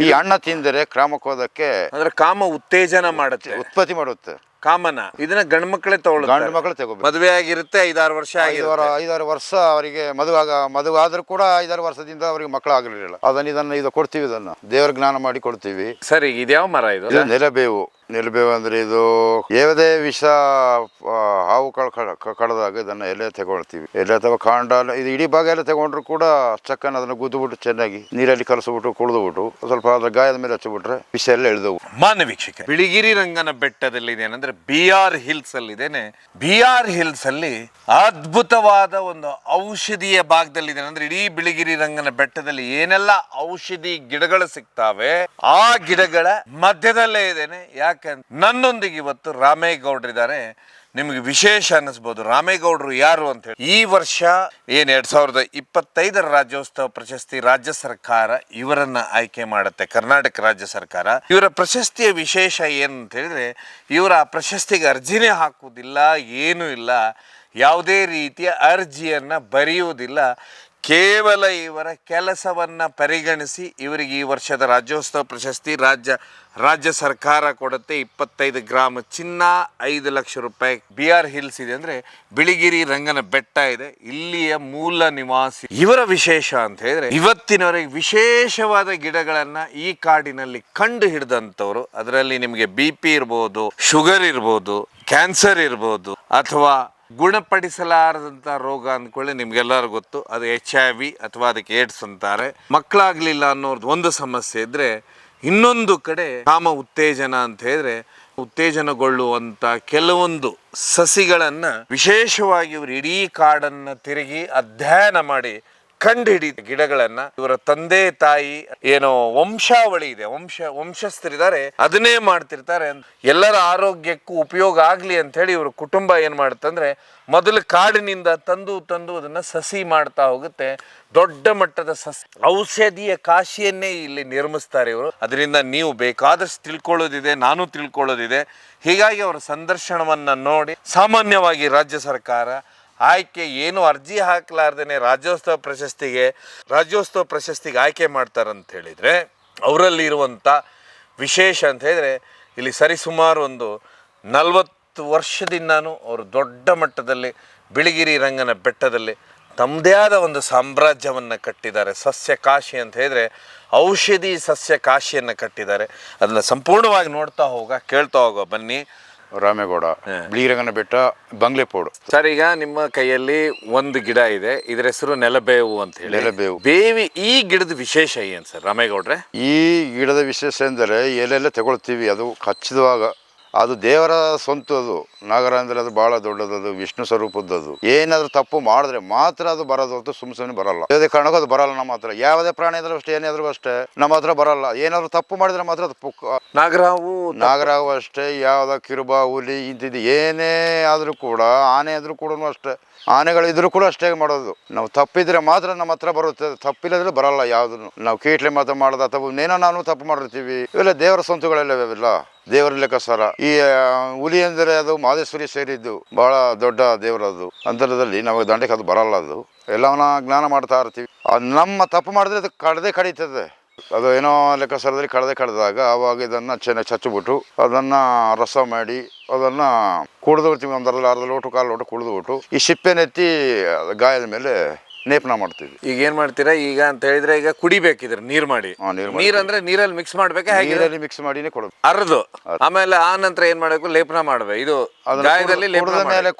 ಈ ಹಣ್ಣ ತಿಂದರೆ ಕಾಮಕ್ರೋಧಕ್ಕೆ ಅಂದ್ರೆ ಕಾಮ ಉತ್ತೇಜನ ಮಾಡುತ್ತೆ, ಉತ್ಪತ್ತಿ ಮಾಡುತ್ತೆ. ಕಾಮನ ಇದನ್ನ ಗಂಡು ಮಕ್ಕಳೇ ತಗೊಳ್ತಾರೆ. ಗಂಡು ಮಕ್ಕಳು ತಗೋಬೇಕು. ಮದುವೆ ಆಗಿರುತ್ತೆ, 5-6 ವರ್ಷ ಆಗಿರುತ್ತೆ. 5-6 ವರ್ಷ ಅವರಿಗೆ ಮದುವೆ ಆದ್ರೂ ಕೂಡ 5-6 ವರ್ಷದಿಂದ ಅವರಿಗೆ ಮಕ್ಕಳು ಆಗಲಿಲ್ಲ. ಇದು ಕೊಡ್ತೀವಿ, ಇದನ್ನ ದೇವರ ಜ್ಞಾನ ಮಾಡಿ ಕೊಡ್ತೀವಿ. ಸರಿ, ಇದ್ಯಾವ ಮರ ಇದು? ನೆಲಬೇವು ಅಂದ್ರೆ ಇದು ಯಾವುದೇ ವಿಷ ಹಾವು ಕಡದಾಗ ಇದನ್ನ ಎಲೆ ತಗೊಳ್ತೀವಿ. ಎಲೆ ಅಥವಾ ಕಾಂಡ, ಇದು ಇಡೀ ಭಾಗ ಎಲ್ಲ ತಗೊಂಡ್ರು ಕೂಡ ಚಕ್ಕನ್ ಅದನ್ನ ಗುದ್ದುಬಿಟ್ಟು ಚೆನ್ನಾಗಿ ನೀರಲ್ಲಿ ಕಲಸಿಬಿಟ್ಟು ಕುಡಿದ್ಬಿಟ್ಟು ಸ್ವಲ್ಪ ಅದ್ರ ಗಾಯದ ಮೇಲೆ ಹಚ್ಚಿಬಿಟ್ರೆ ವಿಷ ಎಲ್ಲ ಎಳೆದವು. ಮಾನ್ಯ ವೀಕ್ಷಕ, ಬಿಳಿಗಿರಿ ರಂಗನ ಬೆಟ್ಟದಲ್ಲಿ ಇದೇನಂದ್ರೆ BR ಹಿಲ್ಸ್ ಅಲ್ಲಿ ಇದೇನೆ. BR ಹಿಲ್ಸ್ ಅಲ್ಲಿ ಅದ್ಭುತವಾದ ಒಂದು ಔಷಧಿಯ ಭಾಗದಲ್ಲಿ ಇದೆ. ಅಂದ್ರೆ ಇಡೀ ಬಿಳಿಗಿರಿ ರಂಗನ ಬೆಟ್ಟದಲ್ಲಿ ಏನೆಲ್ಲ ಔಷಧಿ ಗಿಡಗಳು ಸಿಗ್ತಾವೆ ಆ ಗಿಡಗಳ ಮಧ್ಯದಲ್ಲೇ ಇದೇನೆ. ಯಾಕಂದ್ರೆ ನನ್ನೊಂದಿಗೆ ಇವತ್ತು ರಾಮೇಗೌಡರಿದ್ದಾರೆ. ನಿಮಗೆ ವಿಶೇಷ ಅನ್ನಿಸ್ಬೋದು, ರಾಮೇಗೌಡರು ಯಾರು ಅಂತ ಹೇಳಿ. ಈ ವರ್ಷ 2025 ರಾಜ್ಯೋತ್ಸವ ಪ್ರಶಸ್ತಿ ರಾಜ್ಯ ಸರ್ಕಾರ ಇವರನ್ನ ಆಯ್ಕೆ ಮಾಡುತ್ತೆ, ಕರ್ನಾಟಕ ರಾಜ್ಯ ಸರ್ಕಾರ. ಇವರ ಪ್ರಶಸ್ತಿಯ ವಿಶೇಷ ಏನಂತ ಹೇಳಿದ್ರೆ, ಇವರ ಪ್ರಶಸ್ತಿಗೆ ಅರ್ಜಿನೇ ಹಾಕುವುದಿಲ್ಲ, ಏನೂ ಇಲ್ಲ, ಯಾವುದೇ ರೀತಿಯ ಅರ್ಜಿಯನ್ನ ಬರೆಯುವುದಿಲ್ಲ. ಕೇವಲ ಇವರ ಕೆಲಸವನ್ನ ಪರಿಗಣಿಸಿ ಇವರಿಗೆ ಈ ವರ್ಷದ ರಾಜ್ಯೋತ್ಸವ ಪ್ರಶಸ್ತಿ ರಾಜ್ಯ ಸರ್ಕಾರ ಕೊಡುತ್ತೆ. 25 ಗ್ರಾಮ್ ಚಿನ್ನ, 5 ಲಕ್ಷ ರೂಪಾಯಿ. BR ಹಿಲ್ಸ್ ಇದೆ ಅಂದ್ರೆ ಬಿಳಿಗಿರಿ ರಂಗನ ಬೆಟ್ಟ ಇದೆ, ಇಲ್ಲಿಯ ಮೂಲ ನಿವಾಸಿ. ಇವರ ವಿಶೇಷ ಅಂತ ಹೇಳಿದ್ರೆ, ಇವತ್ತಿನವರೆಗೆ ವಿಶೇಷವಾದ ಗಿಡಗಳನ್ನ ಈ ಕಾಡಿನಲ್ಲಿ ಕಂಡು ಹಿಡಿದಂಥವ್ರು. ಅದರಲ್ಲಿ ನಿಮಗೆ BP ಇರ್ಬೋದು, ಶುಗರ್ ಇರ್ಬೋದು, ಕ್ಯಾನ್ಸರ್ ಇರ್ಬೋದು, ಅಥವಾ ಗುಣಪಡಿಸಲಾರದಂಥ ರೋಗ ಅಂದ್ಕೊಳ್ಳಿ, ನಿಮ್ಗೆಲ್ಲರೂ ಗೊತ್ತು, ಅದು HIV ಅಥವಾ ಅದಕ್ಕೆ ಏಡ್ಸ್ ಅಂತಾರೆ. ಮಕ್ಕಳಾಗ್ಲಿಲ್ಲ ಅನ್ನೋದು ಒಂದು ಸಮಸ್ಯೆ ಇದ್ರೆ, ಇನ್ನೊಂದು ಕಡೆ ಕಾಮ ಉತ್ತೇಜನ ಅಂತ ಹೇಳಿದ್ರೆ ಉತ್ತೇಜನಗೊಳ್ಳುವಂತ ಕೆಲವೊಂದು ಸಸಿಗಳನ್ನ ವಿಶೇಷವಾಗಿ ಇವರು ಇಡೀ ಕಾಡನ್ನ ತಿರುಗಿ ಅಧ್ಯಯನ ಮಾಡಿ ಕಂಡು ಹಿಡಿದ ಗಿಡಗಳನ್ನ. ಇವರ ತಂದೆ ತಾಯಿ ಏನೋ ವಂಶಾವಳಿ ಇದೆ, ವಂಶಸ್ಥರಿದ್ದಾರೆ, ಅದನ್ನೇ ಮಾಡ್ತಿರ್ತಾರೆ. ಎಲ್ಲರ ಆರೋಗ್ಯಕ್ಕೂ ಉಪಯೋಗ ಆಗ್ಲಿ ಅಂತ ಹೇಳಿ ಇವ್ರ ಕುಟುಂಬ ಏನ್ ಮಾಡುತ್ತಂದ್ರೆ, ಮೊದಲು ಕಾಡಿನಿಂದ ತಂದು ಅದನ್ನ ಸಸಿ ಮಾಡ್ತಾ ಹೋಗುತ್ತೆ. ದೊಡ್ಡ ಮಟ್ಟದ ಔಷಧಿಯ ಕಾಶಿಯನ್ನೇ ಇಲ್ಲಿ ನಿರ್ಮಿಸ್ತಾರೆ ಇವರು. ಅದರಿಂದ ನೀವು ಬೇಕಾದಷ್ಟು ತಿಳ್ಕೊಳ್ಳೋದಿದೆ, ನಾನು ತಿಳ್ಕೊಳ್ಳೋದಿದೆ. ಹೀಗಾಗಿ ಅವರ ಸಂದರ್ಶನವನ್ನ ನೋಡಿ ಸಾಮಾನ್ಯವಾಗಿ ರಾಜ್ಯ ಸರ್ಕಾರ ಆಯ್ಕೆ ಏನು ಅರ್ಜಿ ಹಾಕಲಾರ್ದೇನೆ ರಾಜ್ಯೋತ್ಸವ ಪ್ರಶಸ್ತಿಗೆ ಆಯ್ಕೆ ಮಾಡ್ತಾರಂತ ಹೇಳಿದರೆ, ಅವರಲ್ಲಿ ಇರುವಂಥ ವಿಶೇಷ ಅಂತ ಹೇಳಿದರೆ, ಇಲ್ಲಿ ಸರಿಸುಮಾರು ಒಂದು 40 ವರ್ಷದಿಂದನೂ ಅವರು ದೊಡ್ಡ ಮಟ್ಟದಲ್ಲಿ ಬಿಳಿಗಿರಿ ರಂಗನ ಬೆಟ್ಟದಲ್ಲಿ ತಮ್ಮದೇ ಆದ ಒಂದು ಸಾಮ್ರಾಜ್ಯವನ್ನು ಕಟ್ಟಿದ್ದಾರೆ. ಸಸ್ಯ ಕಾಶಿ ಅಂತ ಹೇಳಿದರೆ ಔಷಧಿ ಸಸ್ಯ ಕಾಶಿಯನ್ನು ಕಟ್ಟಿದ್ದಾರೆ. ಅದನ್ನು ಸಂಪೂರ್ಣವಾಗಿ ಕೇಳ್ತಾ ಹೋಗೋ ಬನ್ನಿ. ರಾಮೇಗೌಡ, ಬಿಳಿಗಿರಿರಂಗನ ಬೆಟ್ಟ, ಬಂಗ್ಲೆಪೋಡು. ಸರ್, ಈಗ ನಿಮ್ಮ ಕೈಯಲ್ಲಿ ಒಂದು ಗಿಡ ಇದೆ, ಇದರ ಹೆಸರು ನೆಲಬೇವು ಅಂತ ಹೇಳಿ. ನೆಲಬೇವು ಬೇವಿ. ಈ ಗಿಡದ ವಿಶೇಷ ಏನು ಸರ್ ರಾಮೇಗೌಡ್ರೆ? ಈ ಗಿಡದ ವಿಶೇಷ ಎಂದರೆ ಎಲೆಲ್ಲ ತಗೊಳ್ತೀವಿ, ಅದು ಕಚ್ಚಿದುವಾಗ ಅದು ದೇವರ ಸ್ವಂತ. ಅದು ನಾಗರ ಅಂದರೆ ಅದು ಬಹಳ ದೊಡ್ಡದದು, ವಿಷ್ಣು ಸ್ವರೂಪದ್ದು. ಏನಾದರೂ ತಪ್ಪು ಮಾಡಿದ್ರೆ ಮಾತ್ರ ಅದು ಬರೋದು ಹೊತ್ತು ಸುಮ್ಮನೆ ಬರಲ್ಲ. ಯಾವುದೇ ಕಾರಣಕ್ಕೂ ಅದು ಬರಲ್ಲ ನಮ್ಮ ಹತ್ರ. ಯಾವುದೇ ಪ್ರಾಣಿ ಆದ್ರೂ ಅಷ್ಟೇ, ಏನಾದ್ರೂ ಅಷ್ಟೇ ನಮ್ಮ ಹತ್ರ ಬರಲ್ಲ. ಏನಾದ್ರು ತಪ್ಪು ಮಾಡಿದ್ರೆ ಮಾತ್ರ ಅದು ನಾಗರಾವು ಅಷ್ಟೇ, ಯಾವ್ದ ಕಿರುಬ, ಹುಲಿ ಇಂತಿದ್ದು ಏನೇ ಆದ್ರೂ ಕೂಡ, ಆನೆ ಆದ್ರೂ ಕೂಡ ಅಷ್ಟೇ, ಆನೆಗಳಿದ್ರು ಕೂಡ ಅಷ್ಟೇ ಮಾಡೋದು. ನಾವು ತಪ್ಪಿದ್ರೆ ಮಾತ್ರ ನಮ್ಮ ಹತ್ರ ಬರುತ್ತೆ, ತಪ್ಪಿಲ್ಲದ್ರೆ ಬರಲ್ಲ ಯಾವುದನ್ನು. ನಾವು ಕೀಟ್ಲೆ ಮಾತ್ರ ಮಾಡೋದು ಅಥವಾ ಏನೋ ನಾನು ತಪ್ಪು ಮಾಡಿರ್ತೀವಿ, ಇವೆಲ್ಲ ದೇವರ ಸ್ವಂತಗಳೆಲ್ಲ ಇವೆಲ್ಲ ದೇವರ ಲೆಕ್ಕಸಾರ. ಈ ಹುಲಿ ಅಂದರೆ ಅದು ಮಾದೇಶ್ವರಿ ಸೇರಿದ್ದು ಬಹಳ ದೊಡ್ಡ ದೇವರದು. ಅಂತರದಲ್ಲಿ ನಮಗೆ ದಂಡಕ್ಕೆ ಅದು ಬರಲ್ಲ. ಅದು ಎಲ್ಲವನ್ನ ಜ್ಞಾನ ಮಾಡ್ತಾ ಇರ್ತೀವಿ. ನಮ್ಮ ತಪ್ಪು ಮಾಡಿದ್ರೆ ಅದು ಕಡಿತದೆ. ಅದು ಏನೋ ಲೆಕ್ಕಸಾರದಲ್ಲಿ ಕಡ್ದಾಗ ಆವಾಗ ಇದನ್ನು ಚೆನ್ನಾಗಿ ಚಚ್ಚಿಬಿಟ್ಟು ಅದನ್ನು ರಸ ಮಾಡಿ ಅದನ್ನು ಕುಡಿದ್ಬಿಡ್ತೀವಿ. ಒಂದು ಅರ್ಧ ಲೋಟ ಕಾಲು ಲೋಟ ಕುಡಿದ್ಬಿಟ್ಟು ಈ ಸಿಪ್ಪೆನೆತ್ತಿ ಗಾಯದ ಮೇಲೆ ಲೇಪನ ಮಾಡ್ತೀವಿ. ಈಗ ಏನ್ ಮಾಡ್ತೀರಾ ಈಗ ಅಂತ ಹೇಳಿದ್ರೆ, ಈಗ ಕುಡಿಬೇಕಿದ್ರೆ ನೀರ್ ಮಾಡಿ, ನೀರ್ ಅಂದ್ರೆ ನೀರಲ್ಲಿ ಮಿಕ್ಸ್ ಮಾಡ್ಬೇಕಾ? ನೀರಲ್ಲಿ ಮಿಕ್ಸ್ ಮಾಡಿನೇ ಕೊಡೋದು, ಅರ್ದು. ಆಮೇಲೆ ಆ ನಂತರ ಏನ್ ಮಾಡ್ಬೇಕು? ಲೇಪನ ಮಾಡ್ಬೇಕು. ಇದು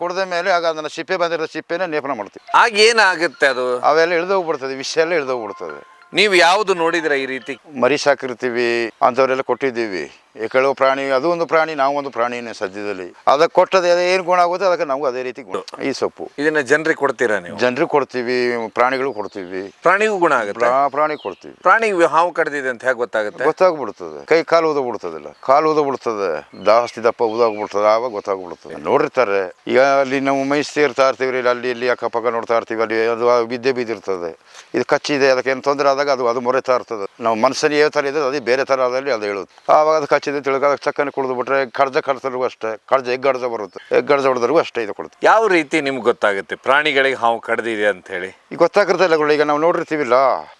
ಕುಡಿದ ಮೇಲೆ ಆಗ ಅದನ್ನ ಸಿಪ್ಪೆ ಬಂದಿರೋ ಸಿಪ್ಪೆನ ಲೇಪನ ಮಾಡ್ತೀವಿ. ಆಗ ಏನಾಗುತ್ತೆ? ಅದು ಅವೆಲ್ಲ ಇಳಿದೋಗ್ಬಿಡ್ತದೆ, ವಿಷ ಎಲ್ಲ ಇಳಿದೋಗ್ಬಿಡ್ತದೆ. ನೀವು ಯಾವ್ದು ನೋಡಿದ್ರೆ ಈ ರೀತಿ? ಮರಿ ಸಾಕಿರ್ತೀವಿ, ಅಂಥವರೆಲ್ಲ ಕೊಟ್ಟಿದ್ದೀವಿ. ಕೆಲವು ಪ್ರಾಣಿ, ಅದು ಒಂದು ಪ್ರಾಣಿ, ನಾವು ಒಂದು ಪ್ರಾಣಿನೇ ಸದ್ಯದಲ್ಲಿ. ಅದಕ್ಕೆ ಕೊಟ್ಟದ ಏನು ಗುಣ ಆಗುತ್ತೆ ಅದಕ್ಕೆ ನಾವು ಅದೇ ರೀತಿ ಗುಣ. ಈ ಸೊಪ್ಪು ಇದನ್ನ ಜನರಿಗೆ ಕೊಡ್ತೀರಾ ನೀವು? ಜನರಿಗೆ ಕೊಡ್ತೀವಿ, ಪ್ರಾಣಿಗಳು ಕೊಡ್ತೀವಿ. ಪ್ರಾಣಿಗೂ ಗುಣ ಆಗುತ್ತೆ? ಪ್ರಾಣಿ ಕೊಡ್ತೀವಿ. ಪ್ರಾಣಿಗೆ ಹಾವು ಕಡ್ದಿದೆ ಅಂತ ಹೇಗೆ ಗೊತ್ತಾಗುತ್ತೆ? ಗೊತ್ತಾಗ್ಬಿಡ್ತದೆ. ಕೈ ಕಾಲು ಊದಬಿಡ್ತದಲ್ಲ, ಕಾಲು ಊದಬಿಡ್ತದೆ, ಜಾಸ್ತಿ ದಪ್ಪ ಊದಾಗ್ಬಿಡ್ತದೆ, ಆವಾಗ ಗೊತ್ತಾಗ್ಬಿಡ್ತದೆ. ನೋಡಿರ್ತಾರೆ. ಈಗ ಅಲ್ಲಿ ನಾವು ಮೈಸ್ತಿ ಇರ್ತಾ ಇರ್ತೀವಿ, ಅಲ್ಲಿ ಇಲ್ಲಿ ಅಕ್ಕಪಕ್ಕ ನೋಡ್ತಾ ಇರ್ತೀವಿ, ಅಲ್ಲಿ ಅದು ಬಿದ್ದೆ ಬಿದ್ದಿರ್ತದೆ. ಇದು ಕಚ್ಚಿದೆ, ಅದಕ್ಕೆ ಏನು ತೊಂದರೆ ಆದಾಗ ಅದು ಮೊರೆತಾ ಇರ್ತದೆ. ನಾವು ಮನಸ್ಸಲ್ಲಿ ಯಾವ ಥರ ಇದೆ ಅದೇ ಬೇರೆ ಥರ ಆದಲ್ಲಿ ಅದು ಹೇಳೋದು. ಆವಾಗ ಅದು ಹಚ್ಚಿದೆ ತಿಳ್ಕ ಚಕ್ಕನೆ ಕುಡಿದು ಬಿಟ್ರೆ ಕಡ್ಜರಿಗೂ ಅಷ್ಟೇ, ಎಗ್ ಕಡ್ಜ ಬರುತ್ತೆ, ಎಗ್ ಕಡ್ಜ ಹೊಡೆದ್ರಿಗೂ ಅಷ್ಟೇ ಇದು ಕೊಡುತ್ತೆ. ಯಾವ ರೀತಿ ನಿಮ್ಗೆ ಗೊತ್ತಾಗುತ್ತೆ ಪ್ರಾಣಿಗಳಿಗೆ ಹಾವು ಕಡ್ದಿದೆ ಅಂತ ಹೇಳಿ? ಈಗ ಗೊತ್ತಾಗಿರ್ತಲ್ಲ, ಈಗ ನಾವು ನೋಡಿರ್ತೀವಿಲ್ಲ,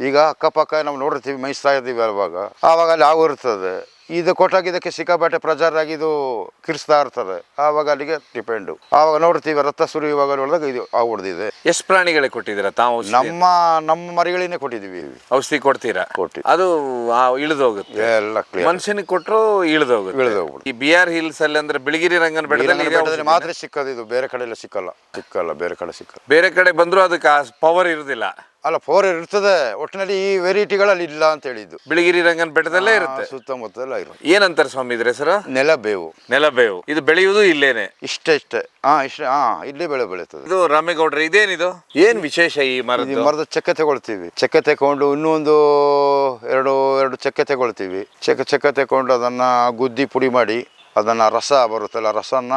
ಈಗ ಅಕ್ಕಪಕ್ಕ ನಾವು ನೋಡಿರ್ತೀವಿ, ಮೇಯಿಸ್ತಾ ಇದ್ದೀವಿ ಆವಾಗ ಅಲ್ಲಿ ಹಾವು ಇರ್ತದೆ. ಇದು ಕೊಟ್ಟಾಗ ಇದಕ್ಕೆ ಸಿಕ್ಕಾಪಟ್ಟೆ ಪ್ರಚಾರ ಆಗಿ ಇದು ಕಿರಿಸ್ತಾ ಇರ್ತದೆ, ಆವಾಗ ಅಲ್ಲಿಗೆ ಡಿಪೆಂಡು. ಆವಾಗ ನೋಡ್ತೀವಿ ರಕ್ತ ಸುರಿಯುವಾಗ ನೋಡಿದಾಗ ಇದು ಹಾವು ಹೊಡೆದಿದೆ. ಎಷ್ಟು ಪ್ರಾಣಿಗಳಿಗೆ ಕೊಟ್ಟಿದ್ದೀರಾ ತಾವು? ನಮ್ಮ ಮರಿಗಳಿನೇ ಕೊಟ್ಟಿದ್ದೀವಿ. ಔಷಧಿ ಕೊಡ್ತೀರಾ? ಅದು ಇಳಿದೋಗುತ್ತೆ ಎಲ್ಲ ಕ್ಲಿಯರ್. ಮನುಷ್ಯನಿಗೆ ಕೊಟ್ಟರು ಇಳಿದೋಗುತ್ತೆ. ಈ BR ಹಿಲ್ಸ್ ಅಲ್ಲಿ ಅಂದ್ರೆ ಬಿಳಿಗಿರಿ ರಂಗನ ಬೆಟ್ಟದಲ್ಲಿ ಮಾತ್ರ ಸಿಕ್ಕದು ಇದು, ಬೇರೆ ಕಡೆ ಎಲ್ಲ ಸಿಕ್ಕಲ್ಲ, ಬೇರೆ ಕಡೆ ಸಿಕ್ಕಲ್ಲ. ಬೇರೆ ಕಡೆ ಬಂದ್ರು ಅದಕ್ಕೆ ಪವರ್ ಇರುದಿಲ್ಲ. ಅಲ್ಲ, ಪವರ್ ಇರ್ತದೆ, ಒಟ್ಟಿನಲ್ಲಿ ಈ ವೆರೈಟಿಗಳಲ್ಲಿ ಇಲ್ಲ ಅಂತ ಹೇಳಿದ್ದು. ಬಿಳಿಗಿರಿ ರಂಗನ ಬೆಟ್ಟದಲ್ಲೇ ಇರುತ್ತೆ, ಸುತ್ತಮುತ್ತ ಎಲ್ಲ ಇರುತ್ತೆ. ಏನಂತಾರೆ ಸ್ವಾಮಿ ಇದ್ರ ಹೆಸರು? ನೆಲಬೇವು. ಇದು ಬೆಳೆಯುವುದು ಇಲ್ಲೇನೆ? ಇಷ್ಟೇ ಇಲ್ಲೇ ಬೆಳೆಯುತ್ತದೆ. ಇದು ರಾಮೇಗೌಡ್ರೆ, ಇದೇನಿದು, ಏನ್ ವಿಶೇಷ ಈ ಮರದ ಚಕ್ಕೆ ತಗೊಳ್ತೀವಿ. ಚಕ್ಕೆ ತಗೊಂಡು ಇನ್ನೊಂದು ಎರಡು ಚಕ್ಕೆ ತಗೊಳ್ತೀವಿ. ಚಕ್ಕೆ ತಗೊಂಡು ಅದನ್ನ ಗುದ್ದಿ ಪುಡಿ ಮಾಡಿ, ಅದನ್ನ ರಸ ಬರುತ್ತಲ್ಲ, ರಸನ್ನ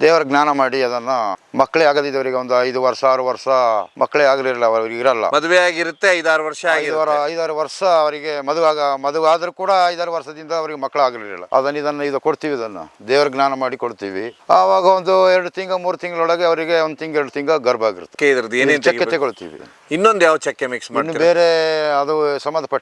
ದೇವರ ಜ್ಞಾನ ಮಾಡಿ, ಅದನ್ನ ಮಕ್ಕಳೇ ಆಗದಿದ್ದವರಿಗೆ ಒಂದು 5 ವರ್ಷ 6 ವರ್ಷ ಮಕ್ಕಳೇ ಆಗಿರಲಿಲ್ಲ, ಅವ್ರಿಗೆ ಇರಲ್ಲ, ಮದುವೆ ಆಗಿರುತ್ತೆ 5-6 ವರ್ಷ, 5-6 ವರ್ಷ ಅವರಿಗೆ ಮದುವೆ ಆದ್ರೂ ಕೂಡ 5-6 ವರ್ಷದಿಂದ ಅವರಿಗೆ ಮಕ್ಕಳು ಆಗಿರಲಿಲ್ಲ. ಇದನ್ನು ಕೊಡ್ತೀವಿ, ಇದನ್ನ ದೇವರ ಜ್ಞಾನ ಮಾಡಿ ಕೊಡ್ತೀವಿ. ಆವಾಗ ಒಂದು 2 ತಿಂಗಳು 3 ತಿಂಗಳೊಳಗೆ ಅವರಿಗೆ 1 ತಿಂಗಳು 2 ತಿಂಗಳು ಗರ್ಭ ಆಗಿರುತ್ತೆ. ಏನೇನು ಚಕ್ಕೆ ತಗೊಳ್ತೀವಿ. ಇನ್ನೊಂದು ಯಾವ ಚಕ್ಕೆ ಮಿಕ್ಸ್ ಮಾಡಿ? ಬೇರೆ ಅದು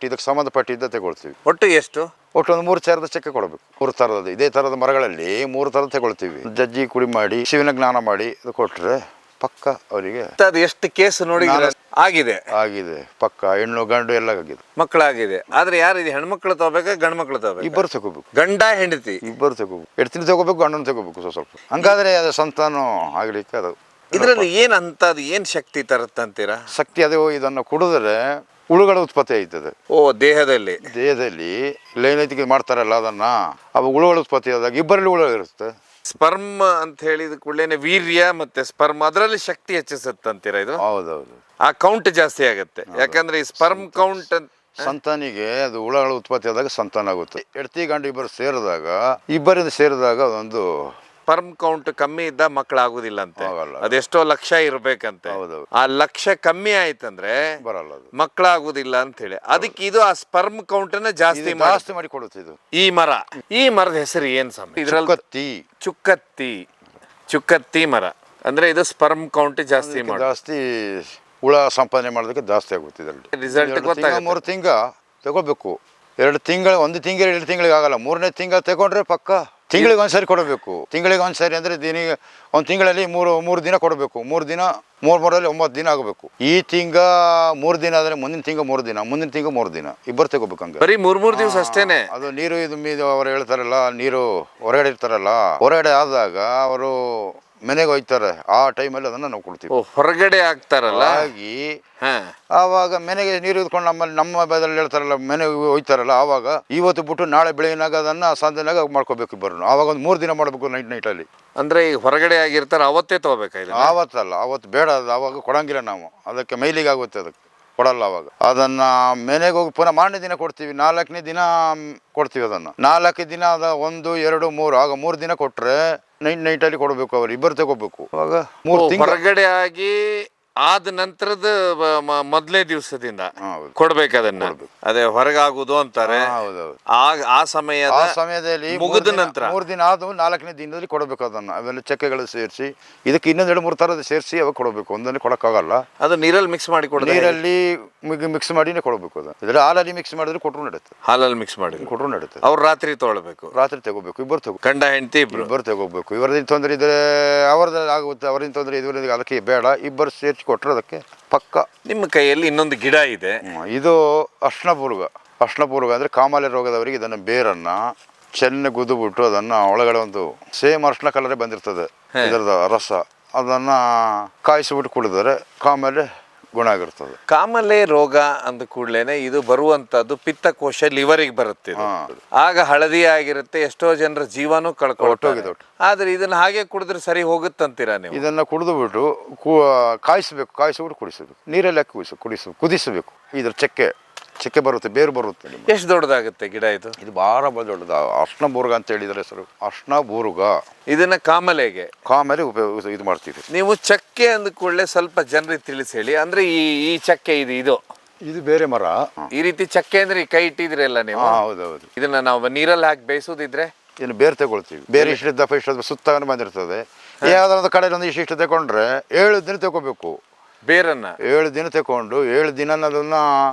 ಇದಕ್ಕೆ ಸಂಬಂಧಪಟ್ಟಿದ್ದ ತಗೊಳ್ತೀವಿ. ಒಟ್ಟು ಎಷ್ಟು? ಒಟ್ಟು ಒಂದು 3 ಥರದ ಚಕ್ಕೆ ಕೊಡಬೇಕು. 3 ಥರದ ಇದೇ ಥರದ ಮರಗಳಲ್ಲಿ 3 ಥರದ ತಗೊಳ್ತೀವಿ. ಜಜ್ಜಿ ಕುಡಿ ಮಾಡಿ, ಶಿವನ ಜ್ಞಾನ ಮಾಡಿ ಅದು ಕೊಟ್ರೆ ಪಕ್ಕ ಅವರಿಗೆ. ಅದು ಎಷ್ಟು ಕೇಸ್ ನೋಡಿ ಆಗಿದೆ ಪಕ್ಕ, ಹೆಣ್ಣು ಗಂಡು ಎಲ್ಲ ಆಗಿದೆ, ಮಕ್ಕಳಾಗಿದೆ. ಆದ್ರೆ ಯಾರಿದೆ, ಹೆಣ್ಮಕ್ಳು ತಗೋಬೇಕಾ ಗಂಡು ಮಕ್ಳು ತಗೋಬೇಕು? ಇಬ್ಬರು ತಗೋಬೇಕು. ಗಂಡ ಹೆಂಡತಿ ಇಬ್ಬರು ತಗೋಬೇಕು. ಹೆಂಡತಿನ ತಗೋಬೇಕು, ಗಂಡನ ತಗೋಬೇಕು ಸ್ವಲ್ಪ. ಹಂಗಾದ್ರೆ ಅದು ಸಂತಾನ ಆಗ್ಲಿಕ್ಕೆ ಅದು. ಇದರಲ್ಲಿ ಏನ್ ಶಕ್ತಿ ತರುತ್ತಂತೀರಾ? ಶಕ್ತಿ ಅದು, ಇದನ್ನು ಕುಡಿದ್ರೆ ಹುಳುಗಳ ಉತ್ಪತ್ತಿ ಆಯ್ತದೆ. ದೇಹದಲ್ಲಿ ಲೈನೈತಿಗೆ ಮಾಡ್ತಾರಲ್ಲ ಅದನ್ನ, ಅವು ಹುಳುಗಳ ಉತ್ಪತ್ತಿ ಆದಾಗ ಇಬ್ಬರಲ್ಲಿ ಹುಳು ಇರುತ್ತೆ. ಸ್ಪರ್ಮ್ ಅಂತ ಹೇಳಿದ ಕೂಡಲೇ ವೀರ್ಯ ಮತ್ತೆ ಸ್ಪರ್ಮ್ ಅದರಲ್ಲಿ ಶಕ್ತಿ ಹೆಚ್ಚಿಸುತ್ತಂತೀರಾ? ಇದು ಹೌದೌದು, ಆ ಕೌಂಟ್ ಜಾಸ್ತಿ ಆಗುತ್ತೆ. ಯಾಕಂದ್ರೆ ಈ ಸ್ಪರ್ಮ್ ಕೌಂಟ್ ಸಂತಾನಿಗೆ ಅದು ಹುಳುಗಳ ಉತ್ಪತ್ತಿ ಆದಾಗ ಸಂತಾನ ಆಗುತ್ತೆ. ಹೆಂಡತಿ ಗಂಡು ಇಬ್ಬರಿಂದ ಸೇರಿದಾಗ ಅದೊಂದು ಸ್ಪರ್ಮ್ ಕೌಂಟ್ ಕಮ್ಮಿ ಇದ್ದ ಮಕ್ಕಳಾಗುದಿಲ್ಲ ಅಂತೆ. ಅದೆಷ್ಟೋ ಲಕ್ಷ ಇರ್ಬೇಕಂತೆ. ಆ ಲಕ್ಷ ಕಮ್ಮಿ ಆಯ್ತಂದ್ರೆ ಬರಲ್ಲ, ಮಕ್ಕಳಾಗುದಿಲ್ಲ ಅಂತ ಹೇಳಿ. ಅದಕ್ಕೆ ಇದು ಆ ಸ್ಪರ್ಮ್ ಕೌಂಟ್ ಅನ್ನ ಜಾಸ್ತಿ ಮಾಡಿ ಕೊಡುತ್ತೆ. ಇದು ಈ ಮರದ ಹೆಸರು ಏನ್ ಸಮಯ? ಚುಕ್ಕತ್ತಿ ಮರ. ಅಂದ್ರೆ ಇದು ಸ್ಪರ್ಮ್ ಕೌಂಟ್ ಜಾಸ್ತಿ ಹುಳ ಸಂಪಾದನೆ ಮಾಡೋದಕ್ಕೆ ಜಾಸ್ತಿ ಆಗುತ್ತೆ. ಇದರಲ್ಲಿ ರಿಸಲ್ಟ್ 3 ತಿಂಗಳು ತಗೋಬೇಕು. 2 ತಿಂಗಳು 1 ತಿಂಗಳು 2 ತಿಂಗಳಿಗೆ ಆಗಲ್ಲ. 3ನೇ ತಿಂಗಳು ತಗೊಂಡ್ರೆ ಪಕ್ಕ ತಿಂಗಳಿಗೆ ಒಂದ್ಸರಿ ಕೊಡಬೇಕು. ತಿಂಗಳಿಗೆ ಒಂದ್ಸರಿ ಅಂದ್ರೆ ಒಂದು ತಿಂಗಳಲ್ಲಿ 3 ದಿನ ಕೊಡಬೇಕು. 3 ದಿನ 3 9 ದಿನ ಆಗಬೇಕು. ಈ ತಿಂಗ 3 ದಿನ ಆದ್ರೆ ಮುಂದಿನ ತಿಂಗ 3 ದಿನ, ಮುಂದಿನ ತಿಂಗ 3 ದಿನ, ಇಬ್ಬರು ತಗೋಬೇಕು. ಹಂಗೆ ಬರೀ 3 ದಿವಸ ಅಷ್ಟೇನೆ. ಅದು ನೀರು ಅವ್ರು ಹೇಳ್ತಾರಲ್ಲ, ನೀರು ಹೊರಗಡೆ ಇರ್ತಾರಲ್ಲ, ಹೊರಗಡೆ ಆದಾಗ ಅವರು ಮನೆಗೆ ಹೋಯ್ತಾರೆ. ಆ ಟೈಮಲ್ಲಿ ಅದನ್ನ ನಾವು ಕೊಡ್ತೀವಿ. ಹೊರಗಡೆ ಆಗ್ತಾರಲ್ಲ, ಹಾಗಾಗಿ ಆವಾಗ ಮನೆಗೆ ನೀರು ಇದ್ಕೊಂಡು ನಮ್ಮ ಬದಲು ಹೇಳ್ತಾರಲ್ಲ, ಮನೆಗೆ ಹೋಯ್ತಾರಲ್ಲ, ಆವಾಗ ಇವತ್ತು ಬಿಟ್ಟು ನಾಳೆ ಬೆಳಗಿನಾಗ ಅದನ್ನ ಸಂಜೆನಾಗ ಮಾಡ್ಕೋಬೇಕು ಇಬ್ಬರು. ಆವಾಗ ಒಂದು 3 ದಿನ ಮಾಡಬೇಕು ನೈಟಲ್ಲಿ. ಅಂದ್ರೆ ಈಗ ಹೊರಗಡೆ ಆಗಿರ್ತಾರೆ ಅವತ್ತೇ ತಗೋಬೇಕಾ? ಆವತ್ತಲ್ಲ, ಅವತ್ತು ಬೇಡ, ಅದು ಆವಾಗ ಕೊಡಂಗಿಲ್ಲ ನಾವು. ಅದಕ್ಕೆ ಮೈಲಿಗೆ ಆಗುತ್ತೆ, ಅದಕ್ಕೆ ಕೊಡಲ್ಲ. ಅವಾಗ ಅದನ್ನ ಮನೆಗೆ ಹೋಗಿ ಪುನಃ ಮಾರನೇ ದಿನ ಕೊಡ್ತೀವಿ. 4ನೇ ದಿನ ಕೊಡ್ತೀವಿ ಅದನ್ನ. 4 ದಿನ ಅದ 1 2 3 ಆಗ 3 ದಿನ ಕೊಟ್ರೆ ನೈಟಲ್ಲಿ ಕೊಡಬೇಕು. ಅವ್ರು ಇಬ್ಬರು ತಗೋಬೇಕು. ಅವಾಗ 3 ತಿಂಗಳು ಹೊರಗಡೆ ಆಗಿ ಆದ ನಂತರದ ಮೊದಲೇ ದಿವಸದಿಂದ ಕೊಡ್ಬೇಕು ಅದನ್ನ. ಅದೇ ಹೊರಗಾಗುದು ಅಂತಾರೆ. ಆ ಸಮಯದಲ್ಲಿ ಮುಗಿದ ನಂತರ 3 ದಿನ ಆದ 4ನೇ ದಿನದಲ್ಲಿ ಕೊಡಬೇಕು ಅದನ್ನ. ಅವೆಲ್ಲ ಚಕ್ಕೆಗಳು ಸೇರಿಸಿ ಇದಕ್ಕೆ ಇನ್ನೊಂದು 2-3 ಥರದ ಸೇರಿಸಿ ಅವಾಗ ಕೊಡಬೇಕು. ಒಂದನ್ನೇ ಕೊಡಕ್ಕಾಗಲ್ಲ. ಅದು ನೀರಲ್ಲಿ ಮಿಕ್ಸ್ ಮಾಡಿ ಕೊಡ, ನೀರಲ್ಲಿ ಮಿಕ್ಸ್ ಮಾಡಿನೇ ಕೊಡಬೇಕು. ಅದು ಇದ್ರೆ ಹಾಲಲ್ಲಿ ಮಿಕ್ಸ್ ಮಾಡಿದ್ರೆ ಕೊಟ್ಟರು ನಡುತ್ತೆ. ಹಾಲಲ್ಲಿ ಮಿಕ್ಸ್ ಮಾಡಿ ಕೊಟ್ಟರು ನಡುತ್ತೆ. ಅವ್ರು ರಾತ್ರಿ ತಗೊಳ್ಬೇಕು. ರಾತ್ರಿ ತಗೋಬೇಕು. ಇಬ್ಬರು ತಗೋ, ಗಂಡ ಹೆಂಡತಿ ಇಬ್ಬರು ತಗೋಬೇಕು. ಇವರದಿಂದ ತೊಂದರೆ ಇದ್ರೆ ಅವ್ರದ್ದು ಆಗುತ್ತೆ, ಅವರಿಂದ ತೊಂದರೆ ಇದ್ರಿಂದ ಅದಕ್ಕೆ ಬೇಡ. ಇಬ್ಬರು ಸೇರಿಸಿ ಕೊಟ್ಟರೆ ಅದಕ್ಕೆ ಪಕ್ಕ. ನಿಮ್ಮ ಕೈಯಲ್ಲಿ ಇನ್ನೊಂದು ಗಿಡ ಇದೆ, ಇದು ಅರ್ಶಿಣಪೂರ್ಗ ಅಂದ್ರೆ ಕಾಮಾಲೆ ರೋಗದವರಿಗೆ ಇದನ್ನ ಬೇರನ್ನ ಚೆನ್ನಾಗಿ ಗುದ್ದುಬಿಟ್ಟು ಅದನ್ನ ಒಳಗಡೆ ಒಂದು ಸೇಮ್ ಅರ್ಶಿಣ ಕಲರೇ ಬಂದಿರ್ತದೆ ಇದರದ ರಸ, ಅದನ್ನ ಕಾಯಿಸಿಬಿಟ್ಟು ಕುಡಿದರೆ ಕಾಮಾಲೆ ಗುಣ ಆಗಿರ್ತದೆ. ಕಾಮಾಲೆ ರೋಗ ಅಂದ ಕೂಡಲೇನೆ ಇದು ಬರುವಂತದ್ದು ಪಿತ್ತಕೋಶ ಲಿವರಿಗೆ ಬರುತ್ತೆ. ಆಗ ಹಳದಿ ಆಗಿರುತ್ತೆ, ಎಷ್ಟೋ ಜನರ ಜೀವನೂ ಕಳ್ಕೊಟ್ಟೋಗಿದೆ. ಆದ್ರೆ ಇದನ್ನ ಹಾಗೆ ಕುಡಿದ್ರೆ ಸರಿ ಹೋಗುತ್ತಂತೀರಾ ನೀವು? ಇದನ್ನ ಕುಡಿದು ಬಿಟ್ಟು ಕಾಯಿಸ್ಬೇಕು, ಕಾಯಿಸ್ಬಿಟ್ಟು ಕುಡಿಸಬೇಕು. ನೀರಲ್ಲಿ ಹಾಕಿ ಕುದಿಸಬೇಕು. ಇದ್ರ ಚಕ್ಕೆ ಬರುತ್ತೆ, ಬೇರು ಬರುತ್ತೆ. ಎಷ್ಟು ದೊಡ್ಡದಾಗುತ್ತೆ ಗಿಡ ಇದು? ಇದು ಬಹಳ ದೊಡ್ಡದ. ಅರ್ಶಿಣಪೂರ್ಗ ಅಂತ ಹೇಳಿದ್ರೆ ಹೆಸರು, ಅರ್ಶಿಣಪೂರ್ಗ. ಇದನ್ನ ಕಾಮಾಲೆ ಇದು ಮಾಡ್ತೀವಿ. ನೀವು ಚಕ್ಕೆ ಅಂದ ಕೂಡಲೇ ಸ್ವಲ್ಪ ಜನರಿಗೆ ತಿಳಿಸಿ ಹೇಳಿ. ಅಂದ್ರೆ ಈ ಚಕ್ಕೆ ಇದು ಇದು ಬೇರೆ ಮರ. ಈ ರೀತಿ ಚಕ್ಕೆ ಅಂದ್ರೆ ಈ ಕೈ ಇಟ್ಟಿದ್ರಲ್ಲ ನೀವು. ಹೌದೌದು. ಇದನ್ನ ನಾವು ನೀರಲ್ಲಿ ಹಾಕಿ ಬೇಯಿಸೋದಿದ್ರೆ ಇನ್ನು ಬೇರೆ ತಗೊಳ್ತೀವಿ. ಬೇರೆ ಇಷ್ಟು ದಪ್ಪ ಇಷ್ಟು ಸುತ್ತ ಬಂದಿರ್ತದೆ. ಯಾವ್ದಾದ್ರು ಕಡೆ ಒಂದು ಇಷ್ಟು ತಗೊಂಡ್ರೆ 7 ದಿನ ತಗೋಬೇಕು ಬೇರನ್ನ. 7 ದಿನ ತಗೊಂಡು 7 ದಿನ ಅದನ್ನ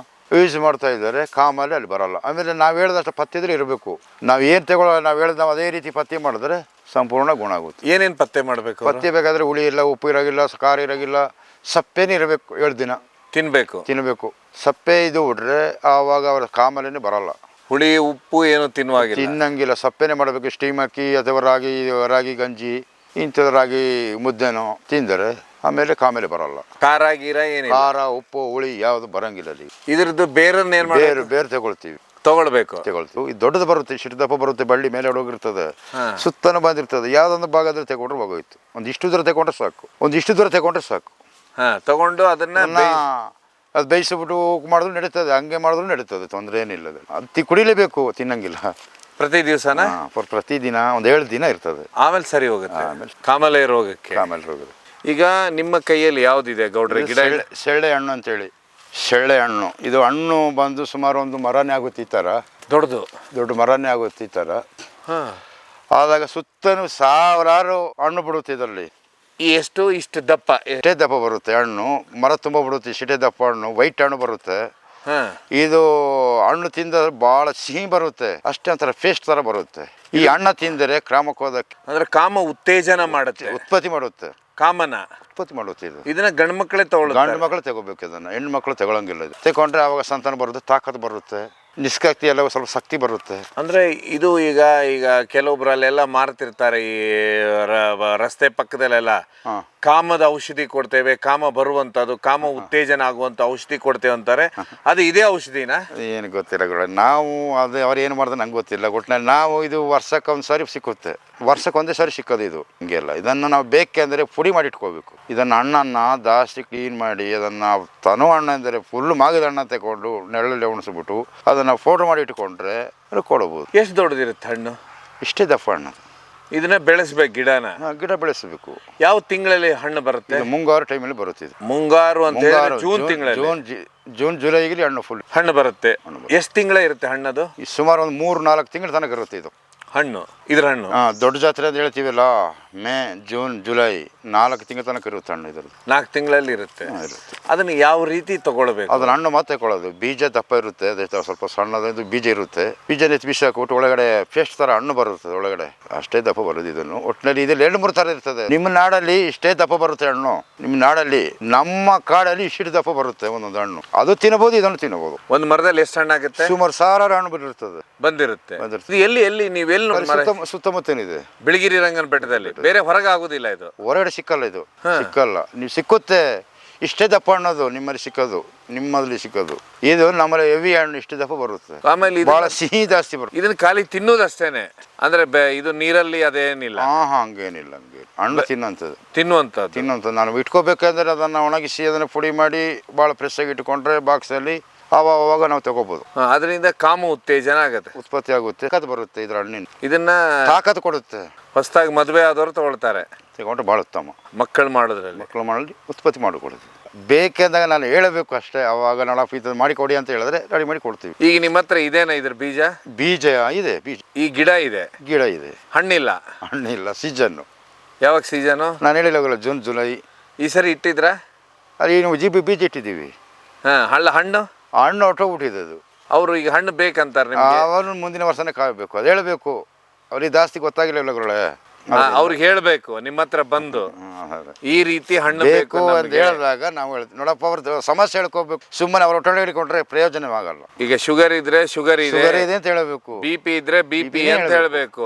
ಯೂಸ್ ಮಾಡ್ತಾ ಇದ್ದಾರೆ. ಕಾಮಲ್ಲಿ ಅಲ್ಲಿ ಬರಲ್ಲ. ಆಮೇಲೆ ನಾವು ಹೇಳಿದಷ್ಟು ಪತ್ತೆ ಇದ್ರೆ ಇರಬೇಕು. ನಾವು ಏನು ತಗೊಳ್ಳೋ ನಾವು ಹೇಳಿದ ನಾವು ಅದೇ ರೀತಿ ಪತ್ತೆ ಮಾಡಿದ್ರೆ ಸಂಪೂರ್ಣ ಗುಣ ಆಗುತ್ತೆ. ಏನೇನು ಪತ್ತೆ ಮಾಡಬೇಕು? ಪತ್ತೆ ಬೇಕಾದ್ರೆ ಹುಳಿ ಇಲ್ಲ, ಉಪ್ಪು ಇರೋಗಿಲ್ಲ, ಖಾರ ಇರೋಗಿಲ್ಲ, ಸಪ್ಪೆನೇ ಇರಬೇಕು. 7 ದಿನ ತಿನ್ನಬೇಕು. ಸಪ್ಪೆ ಇದು ಬಿಟ್ರೆ ಆವಾಗ ಅವರ ಕಾಮಲೇನೆ ಬರಲ್ಲ. ಹುಳಿ ಉಪ್ಪು ಏನು ತಿನ್ನಂಗಿಲ್ಲ. ಸಪ್ಪೆನೇ ಮಾಡಬೇಕು. ಸ್ಟೀಮ್ ಅಕ್ಕಿ ಅಥವಾ ರಾಗಿ ಗಂಜಿ ಇಂಥದ್ದು ರಾಗಿ ಮುದ್ದೆನೋ ತಿಂದರೆ ಆಮೇಲೆ ಕಾಮೇಲೆ ಬರಲ್ಲ. ಖಾರ ಉಪ್ಪು ಹುಳಿ ಯಾವುದು ಬರಂಗಿಲ್ಲ ಅಲ್ಲಿ. ಇದ್ರದ್ದು ಬೇರನ್ನ ಏನು ಬೇರೆ ತಗೊಳ್ತೀವಿ. ತಗೊಳ್ತೀವಿ. ಇದು ದೊಡ್ಡದು ಬರುತ್ತೆ, ಇಷ್ಟು ದಪ್ಪ ಬರುತ್ತೆ, ಬಳ್ಳಿ ಮೇಲೆ ಹೋಗಿರ್ತದೆ, ಸುತ್ತನ ಬಂದಿರ್ತದೆ. ಯಾವ್ದೊಂದು ಭಾಗದಲ್ಲಿ ತಗೊಂಡ್ರೆ ಹೋಗೋಯ್ತು. ಒಂದಿಷ್ಟು ದೂರ ತಗೊಂಡ್ರೆ ಸಾಕು. ತಗೊಂಡು ಅದನ್ನ ಅದು ಬೇಯಿಸ್ಬಿಟ್ಟು ಮಾಡಿದ್ರು ನಡೀತದೆ, ಹಂಗೆ ಮಾಡಿದ್ರು ನಡೀತದೆ, ತೊಂದರೆ ಏನಿಲ್ಲ. ಅದು ಕುಡಿಲೇಬೇಕು, ತಿನ್ನಂಗಿಲ್ಲ. ಪ್ರತಿ ದಿವಸನ ಪ್ರತಿದಿನ ಒಂದು 7 ದಿನ ಇರ್ತದೆ. ಆಮೇಲೆ ಸರಿ ಹೋಗುತ್ತೆ ಕಾಮಲೆ ರೋಗಕ್ಕೆ. ಈಗ ನಿಮ್ಮ ಕೈಯಲ್ಲಿ ಯಾವ್ದಿದೆ ಗೌಡ್ರೆ ಗಿಡ? ಸೆಳ್ಳೆ ಹಣ್ಣು ಅಂತೇಳಿ. ಸೆಳ್ಳೆ ಹಣ್ಣು ಇದು ಹಣ್ಣು ಬಂದು ಸುಮಾರು ಒಂದು ಮರನೇ ಆಗುತ್ತೆ. ಈ ಥರ ದೊಡ್ಡ ಮರನೇ ಆಗುತ್ತೆ ಈ ಥರ. ಆದಾಗ ಸುತ್ತಲೂ ಸಾವಿರಾರು ಹಣ್ಣು ಬಿಡುತ್ತೆ ಇದರಲ್ಲಿ. ಇಷ್ಟು ದಪ್ಪ ಇಷ್ಟೇ ದಪ್ಪ ಬರುತ್ತೆ ಹಣ್ಣು. ಮರ ತುಂಬ ಬಿಡುತ್ತೆ. ಇಷ್ಟೇ ದಪ್ಪ ಹಣ್ಣು, ವೈಟ್ ಹಣ್ಣು ಬರುತ್ತೆ. ಇದು ಹಣ್ಣು ತಿಂದರೆ ಬಹಳ ಸಿಹಿ ಬರುತ್ತೆ. ಅಷ್ಟೇ ಒಂಥರ ಪೇಸ್ಟ್ ತರ ಬರುತ್ತೆ. ಈ ಹಣ್ಣು ತಿಂದರೆ ಕ್ರಾಮಕೋದಕ್ಕೆ ಅಂದ್ರೆ ಕಾಮ ಉತ್ತೇಜನ ಮಾಡುತ್ತೆ, ಉತ್ಪತ್ತಿ ಮಾಡುತ್ತೆ. ಕಾಮನ ಉತ್ಪತ್ತಿ ಮಾಡುತ್ತೆ. ಇದನ್ನ ಗಂಡು ಮಕ್ಕಳೇ ಗಂಡು ಮಕ್ಕಳು ತಗೋಬೇಕು. ಇದನ್ನ ಹೆಣ್ಣು ಮಕ್ಕಳು ತಗೊಳಂಗಿಲ್ಲ. ಇದು ತಗೊಂಡ್ರೆ ಅವಾಗ ಸಂತಾನ ಬರುತ್ತೆ, ತಾಕತ್ತು ಬರುತ್ತೆ, ನಿಷ್ಕಾಕ್ತಿ ಎಲ್ಲ ಸ್ವಲ್ಪ ಶಕ್ತಿ ಬರುತ್ತೆ. ಅಂದ್ರೆ ಇದು ಈಗ ಕೆಲವೊಬ್ರಲ್ಲೆಲ್ಲ ಮಾರ್ತಿರ್ತಾರೆ ಈ ರಸ್ತೆ ಪಕ್ಕದಲ್ಲೆಲ್ಲ ಕಾಮದ ಔಷಧಿ ಕೊಡ್ತೇವೆ, ಕಾಮ ಬರುವಂತದ್ದು, ಕಾಮ ಉತ್ತೇಜನ ಆಗುವಂತ ಔಷಧಿ ಕೊಡ್ತೇವೆ ಅಂತಾರೆ. ಅದು ಇದೇ ಔಷಧಿನ? ಏನು ಗೊತ್ತಿಲ್ಲ ಗುರು. ನಾವು ಅದು ಅವ್ರು ಏನು ಮಾಡಿದ್ರೆ ನಂಗೆ ಗೊತ್ತಿಲ್ಲ. ಒಟ್ಟಿನಲ್ಲಿ ನಾವು ಇದು ವರ್ಷಕ್ಕೆ ಒಂದು ಸಾರಿ ಸಿಕ್ಕುತ್ತೆ. ವರ್ಷಕ್ಕೆ ಒಂದೇ ಸಾರಿ ಸಿಕ್ಕೋದು ಇದು. ಹಿಂಗೆಲ್ಲ ಇದನ್ನು ನಾವು ಬೇಕೆಂದರೆ ಪುಡಿ ಮಾಡಿ ಇಟ್ಕೋಬೇಕು. ಇದನ್ನು ಹಣ್ಣನ್ನು ಜಾಸ್ತಿ ಕ್ಲೀನ್ ಮಾಡಿ ಅದನ್ನು ತನು ಹಣ್ಣು ಅಂದರೆ ಫುಲ್ ಮಾಗಿದ ಹಣ್ಣು ತಗೊಂಡು ನೆರಳಲ್ಲಿ ಉಣಿಸ್ಬಿಟ್ಟು ಅದನ್ನು ಫೋಟೋ ಮಾಡಿ ಇಟ್ಕೊಂಡ್ರೆ ಅದು ಕೊಡ್ಬೋದು. ಎಷ್ಟು ದೊಡ್ಡದಿರುತ್ತೆ ಹಣ್ಣು? ಇಷ್ಟೇ ದಪ್ಪ ಹಣ್ಣು. ಇದನ್ನ ಬೆಳೆಸ್ಬೇಕು, ಗಿಡ ಬೆಳೆಸಬೇಕು. ಯಾವ ತಿಂಗಳಲ್ಲಿ ಹಣ್ಣು ಬರುತ್ತೆ? ಮುಂಗಾರು ಟೈಮಲ್ಲಿ ಬರುತ್ತೆ ಇದು. ಮುಂಗಾರು ಅಂತ ಜೂನ್ ತಿಂಗಳಲ್ಲಿ, ಜೂನ್ ಜುಲೈಗೆ ಹಣ್ಣು ಬರುತ್ತೆ. ಎಷ್ಟು ತಿಂಗಳ ಇರುತ್ತೆ ಹಣ್ಣದು? ಸುಮಾರು ಒಂದು 3-4 ತಿಂಗಳ ತನಕ ಇರುತ್ತೆ ಇದು ಹಣ್ಣು. ಇದ್ರ ಹಣ್ಣು ದೊಡ್ಡ ಜಾತ್ರೆ ಅಂತ ಹೇಳ್ತೀವಲ್ಲ, ಮೇ ಜೂನ್ ಜುಲೈ 4 ತಿಂಗಳ ತನಕ ಇರುತ್ತೆ ಹಣ್ಣು. ಇದ್ರದ್ದು 4 ತಿಂಗಳಲ್ಲಿ ಇರುತ್ತೆ. ಅದನ್ನ ಯಾವ ರೀತಿ ತಗೊಳ್ಬೇಕು? ಅದನ್ನ ಹಣ್ಣು ಮತ್ತೆ ತಗೊಳ್ಳೋದು. ಬೀಜ ದಪ್ಪ ಇರುತ್ತೆ, ಅದೇ ಸ್ವಲ್ಪ ಸಣ್ಣದು ಬೀಜ ಇರುತ್ತೆ. ಬೀಜ ಬಿಸಿ ಹಾಕ್ಬಿಟ್ಟು ಒಳಗಡೆ ಪೇಸ್ಟ್ ತರ ಹಣ್ಣು ಬರುತ್ತೆ ಒಳಗಡೆ. ಅಷ್ಟೇ ದಪ್ಪ ಬರೋದು ಇದನ್ನು. ಒಟ್ಟಿನಲ್ಲಿ ಇದ್ರಲ್ಲಿ 2-3 ತರ ಇರ್ತದೆ. ನಿಮ್ಮ ನಾಡಲ್ಲಿ ಇಷ್ಟೇ ದಪ್ಪ ಬರುತ್ತೆ ಹಣ್ಣು. ನಿಮ್ಮ ನಾಡಲ್ಲಿ, ನಮ್ಮ ಕಾಡಲ್ಲಿ ಇಷ್ಟು ದಪ್ಪ ಬರುತ್ತೆ ಒಂದೊಂದು ಹಣ್ಣು. ಅದು ತಿನ್ನಬಹುದು, ಇದನ್ನು ತಿನ್ನಬಹುದು. ಒಂದು ಮರದಲ್ಲಿ ಎಷ್ಟು ಹಣ್ಣು ಆಗುತ್ತೆ? ಸುಮಾರು 1000 ಹಣ್ಣು ಬಂದಿರುತ್ತೆ. ಎಲ್ಲಿ ನೀವೆಲ್ಲಿ ಸುತ್ತಮುತ್ತನಿದೆ ಬಿಳಿಗಿರಿ ರಂಗನ ಬೆಟ್ಟದಲ್ಲಿ. ಬೇರೆ ಹೊರಗೆ ಆಗುದಿಲ್ಲ ಇದು, ಹೊರಗಡೆ ಸಿಕ್ಕಲ್ಲ. ಇದು ಸಿಕ್ಕಲ್ಲ. ನೀವು ಸಿಕ್ಕುತ್ತೆ ಇಷ್ಟೇ ದಪ್ಪ ಹಣ್ಣದು ನಿಮ್ಮಲ್ಲಿ ಸಿಕ್ಕೋದು, ನಿಮ್ಮಲ್ಲಿ ಸಿಕ್ಕೋದು. ಇದು ನಮ್ಮಲ್ಲಿ ಹೆವಿ ಹಣ್ಣು ಇಷ್ಟು ದಪ್ಪ ಬರುತ್ತೆ. ಆಮೇಲೆ ಬಹಳ ಸಿಹಿ ಜಾಸ್ತಿ ಬರುತ್ತೆ. ಇದನ್ನ ಖಾಲಿ ತಿನ್ನೋದಷ್ಟೇನೆ, ಅಂದ್ರೆ ಇದು ನೀರಲ್ಲಿ ಅದೇನಿಲ್ಲ? ಹಂಗೇನಿಲ್ಲ. ಹಣ್ಣು ತಿನ್ನುವಂಥದ್ದು. ನಾನು ಇಟ್ಕೋಬೇಕಂದ್ರೆ ಅದನ್ನ ಒಣಗಿಸಿ ಅದನ್ನ ಪುಡಿ ಮಾಡಿ ಬಹಳ ಫ್ರೆಶ್ ಆಗಿ ಇಟ್ಕೊಂಡ್ರೆ ಬಾಕ್ಸಲ್ಲಿ ಅವಾಗ ನಾವು ತಗೋಬಹುದು. ಅದರಿಂದ ಕಾಮ ಉತ್ತೇಜನ ಆಗುತ್ತೆ, ಉತ್ಪತ್ತಿ ಆಗುತ್ತೆ, ತಾಕತ್ತು ಬರುತ್ತೆ. ಇದ್ರ ಹಣ್ಣಿನ ಇದನ್ನ ತಾಕತ್ತು ಕೊಡುತ್ತೆ. ಹೊಸದಾಗಿ ಮದುವೆ ಆದವರು ತಗೊಳ್ತಾರೆ, ತಗೊಂಡ್ರೆ ಭಾಳ ಉತ್ತಮ. ಮಕ್ಕಳು ಮಾಡೋದ್ರಲ್ಲಿ ಉತ್ಪತ್ತಿ ಮಾಡಿಕೊಡುತ್ತೆ. ಬೇಕೆಂದಾಗ ನಾನು ಹೇಳಬೇಕು ಅಷ್ಟೇ. ಅವಾಗ ನಾವು ಮಾಡಿಕೊಡಿ ಅಂತ ಹೇಳಿದ್ರೆ ರೆಡಿ ಮಾಡಿ ಕೊಡ್ತೀವಿ. ಈಗ ನಿಮ್ಮ ಹತ್ರ ಇದೇನಾ ಇದ್ರ ಬೀಜ? ಇದೆ ಬೀಜ. ಈ ಗಿಡ ಇದೆ? ಹಣ್ಣಿಲ್ಲ. ಸೀಸನ್ನು ಯಾವಾಗ ಸೀಸನು? ನಾನು ಹೇಳಿಲ್ಲ, ಜೂನ್ ಜುಲೈ. ಈ ಸರಿ ಇಟ್ಟಿದ್ರ? ಅಲ್ಲಿ ನಾವು ಬೀಜ ಇಟ್ಟಿದ್ದೀವಿ. ಹಣ್ಣು ಹೊಟ್ಟೋಗ್ಬಿಟ್ಟಿದೆ ಅದು. ಅವರು ಈಗ ಹಣ್ಣು ಬೇಕಂತಾರೆ, ಅವರು ಮುಂದಿನ ವರ್ಷನೇ ಕಾಯಬೇಕು. ಅದು ಹೇಳಬೇಕು. ಅವ್ರಿಗೆ ಜಾಸ್ತಿ ಗೊತ್ತಾಗಿಲ್ಲ ಗುರುಗಳೇ. ಅವ್ರಿಗೆ ಹೇಳ್ಬೇಕು ನಿಮ್ಮ ಹತ್ರ ಬಂದು ಈ ರೀತಿ ಹಣ್ಣು ಬೇಕು ಅಂತ ಹೇಳಿದಾಗ ನಾವು ಹೇಳ್ತೀವಿ. ನೋಡಪ್ಪ, ಅವ್ರ ಸಮಸ್ಯೆ ಹೇಳ್ಕೋಬೇಕು. ಸುಮ್ಮನೆ ಅವ್ರ ಹೊಟ್ಟೆ ಹಿಡ್ಕೊಂಡ್ರೆ ಪ್ರಯೋಜನವಾಗಲ್ಲ. ಈಗ ಶುಗರ್ ಇದ್ರೆ ಶುಗರ್ ಇದೆ ಅಂತ ಹೇಳಬೇಕು. BP ಇದ್ರೆ BP ಅಂತ ಹೇಳ್ಬೇಕು.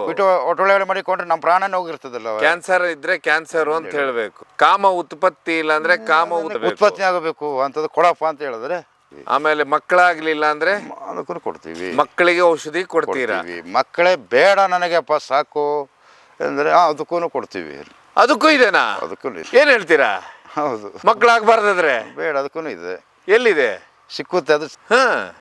ಹೊಟ್ಟೆ ಮಾಡಿಕೊಂಡ್ರೆ ನಮ್ಮ ಪ್ರಾಣನೇ ಹೋಗಿರ್ತದಲ್ಲ. ಕ್ಯಾನ್ಸರ್ ಇದ್ರೆ ಕ್ಯಾನ್ಸರ್ ಅಂತ ಹೇಳ್ಬೇಕು. ಕಾಮ ಉತ್ಪತ್ತಿ ಇಲ್ಲ ಅಂದ್ರೆ ಕಾಮ ಉತ್ಪತ್ತಿ ಆಗಬೇಕು ಅಂತದ್ದು ಕೊಡಪ್ಪ ಅಂತ ಹೇಳಿದ್ರೆ. ಆಮೇಲೆ ಮಕ್ಕಳಾಗ್ಲಿಲ್ಲ ಅಂದ್ರೆ ಅದಕ್ಕೂ ಕೊಡ್ತೀವಿ. ಮಕ್ಕಳಿಗೆ ಔಷಧಿ ಕೊಡ್ತೀರಾ? ಮಕ್ಕಳೇ ಬೇಡ ನನಗೆಪ್ಪ ಸಾಕು ಅಂದ್ರೆ ಅದಕ್ಕೂ ಕೊಡ್ತೀವಿ. ಅದಕ್ಕೂ ಇದೆನಾ? ಅದಕ್ಕೂ ಏನ್ ಹೇಳ್ತೀರಾ? ಹೌದು. ಮಕ್ಕಳಾಗಬಾರ್ದಾದ್ರೆ ಬೇಡ, ಅದಕ್ಕೂ ಇದೆ. ಎಲ್ಲಿದೆ? ಸಿಕ್ಕುತ್ತೆ ಅದು.